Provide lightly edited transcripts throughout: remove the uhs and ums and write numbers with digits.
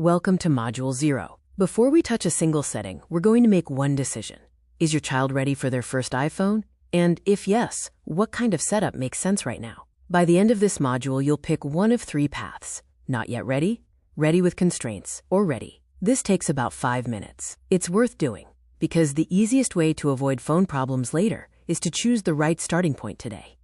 Welcome to Module 0. Before we touch a single setting, we're going to make one decision. Is your child ready for their first iPhone? And if yes, what kind of setup makes sense right now? By the end of this module, you'll pick one of three paths: not yet ready, ready with constraints, or ready. This takes about 5 minutes. It's worth doing, because the easiest way to avoid phone problems later is to choose the right starting point today.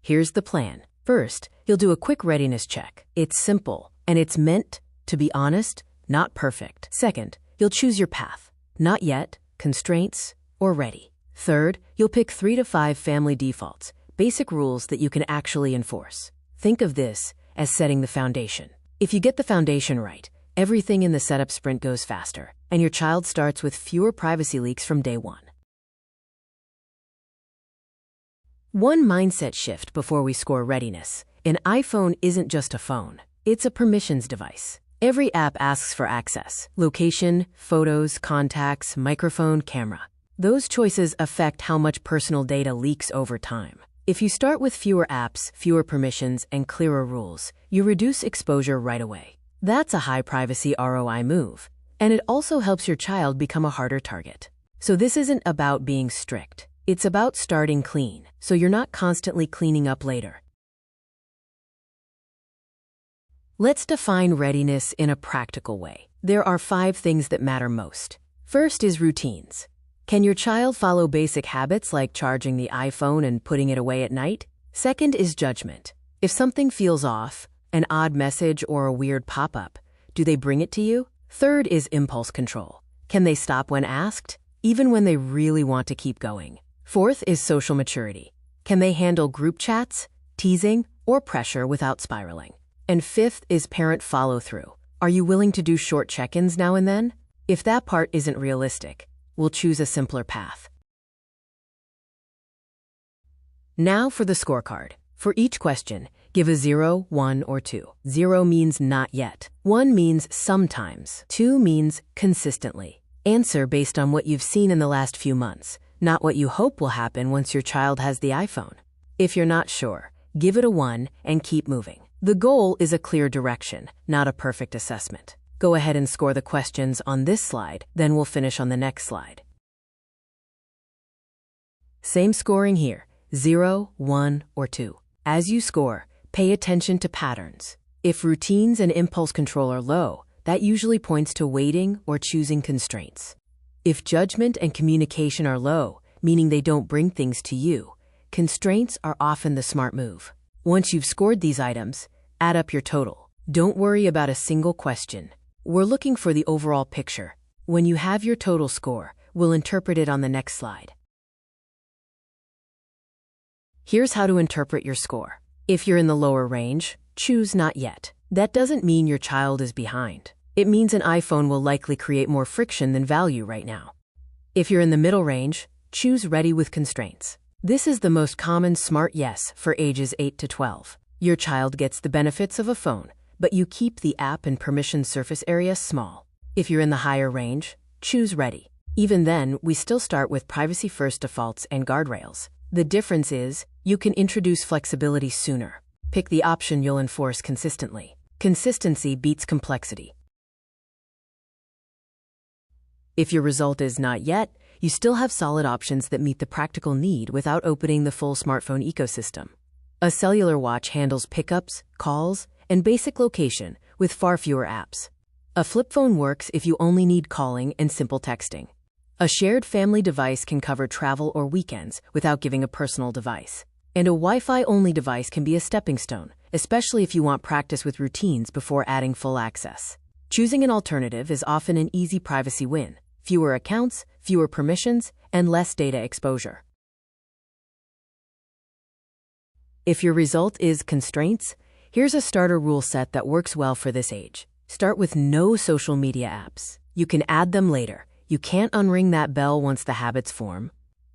Here's the plan. First, you'll do a quick readiness check. It's simple, and it's meant to be honest, not perfect. Second, you'll choose your path: not yet, constraints, or ready. Third, you'll pick 3 to 5 family defaults, basic rules that you can actually enforce. Think of this as setting the foundation. If you get the foundation right, everything in the setup sprint goes faster, and your child starts with fewer privacy leaks from day one. One mindset shift before we score readiness. An iPhone isn't just a phone. It's a permissions device. Every app asks for access: location, photos, contacts, microphone, camera. Those choices affect how much personal data leaks over time. If you start with fewer apps, fewer permissions, and clearer rules, you reduce exposure right away. That's a high privacy ROI move, and it also helps your child become a harder target. So this isn't about being strict. It's about starting clean, so you're not constantly cleaning up later. Let's define readiness in a practical way. There are 5 things that matter most. First is routines. Can your child follow basic habits like charging the iPhone and putting it away at night? Second is judgment. If something feels off, an odd message or a weird pop-up, do they bring it to you? Third is impulse control. Can they stop when asked, even when they really want to keep going? Fourth is social maturity. Can they handle group chats, teasing, or pressure without spiraling? And fifth is parent follow-through. Are you willing to do short check-ins now and then? If that part isn't realistic, we'll choose a simpler path. Now for the scorecard. For each question, give a 0, 1, or 2. 0 means not yet. 1 means sometimes. 2 means consistently. Answer based on what you've seen in the last few months, not what you hope will happen once your child has the iPhone. If you're not sure, give it a 1 and keep moving. The goal is a clear direction, not a perfect assessment. Go ahead and score the questions on this slide, then we'll finish on the next slide. Same scoring here: 0, 1, or 2. As you score, pay attention to patterns. If routines and impulse control are low, that usually points to waiting or choosing constraints. If judgment and communication are low, meaning they don't bring things to you, constraints are often the smart move. Once you've scored these items, add up your total. Don't worry about a single question. We're looking for the overall picture. When you have your total score, we'll interpret it on the next slide. Here's how to interpret your score. If you're in the lower range, choose not yet. That doesn't mean your child is behind. It means an iPhone will likely create more friction than value right now. If you're in the middle range, choose ready with constraints. This is the most common smart yes for ages 8 to 12. Your child gets the benefits of a phone, but you keep the app and permission surface area small. If you're in the higher range, choose ready. Even then, we still start with privacy-first defaults and guardrails. The difference is, you can introduce flexibility sooner. Pick the option you'll enforce consistently. Consistency beats complexity. If your result is not yet, you still have solid options that meet the practical need without opening the full smartphone ecosystem. A cellular watch handles pickups, calls, and basic location with far fewer apps. A flip phone works if you only need calling and simple texting. A shared family device can cover travel or weekends without giving a personal device. And a Wi-Fi-only device can be a stepping stone, especially if you want practice with routines before adding full access. Choosing an alternative is often an easy privacy win: fewer accounts, fewer permissions, and less data exposure. If your result is constraints, here's a starter rule set that works well for this age. Start with no social media apps. You can add them later. You can't unring that bell once the habits form.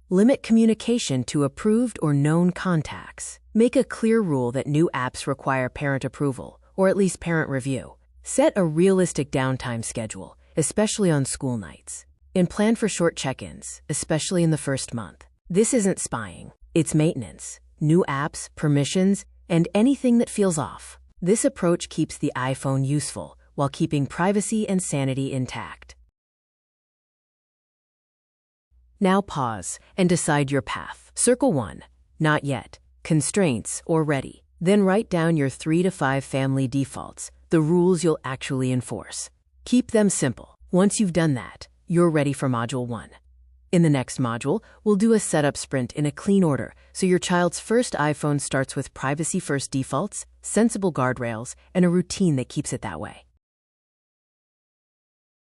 Limit communication to approved or known contacts. Make a clear rule that new apps require parent approval, or at least parent review. Set a realistic downtime schedule, especially on school nights. And plan for short check-ins, especially in the first month. This isn't spying, it's maintenance. New apps, permissions, and anything that feels off. This approach keeps the iPhone useful while keeping privacy and sanity intact. Now pause and decide your path. Circle 1. Not yet. Constraints or ready. Then write down your 3 to 5 family defaults, the rules you'll actually enforce. Keep them simple. Once you've done that, you're ready for Module 1. In the next module, we'll do a setup sprint in a clean order so your child's first iPhone starts with privacy-first defaults, sensible guardrails, and a routine that keeps it that way.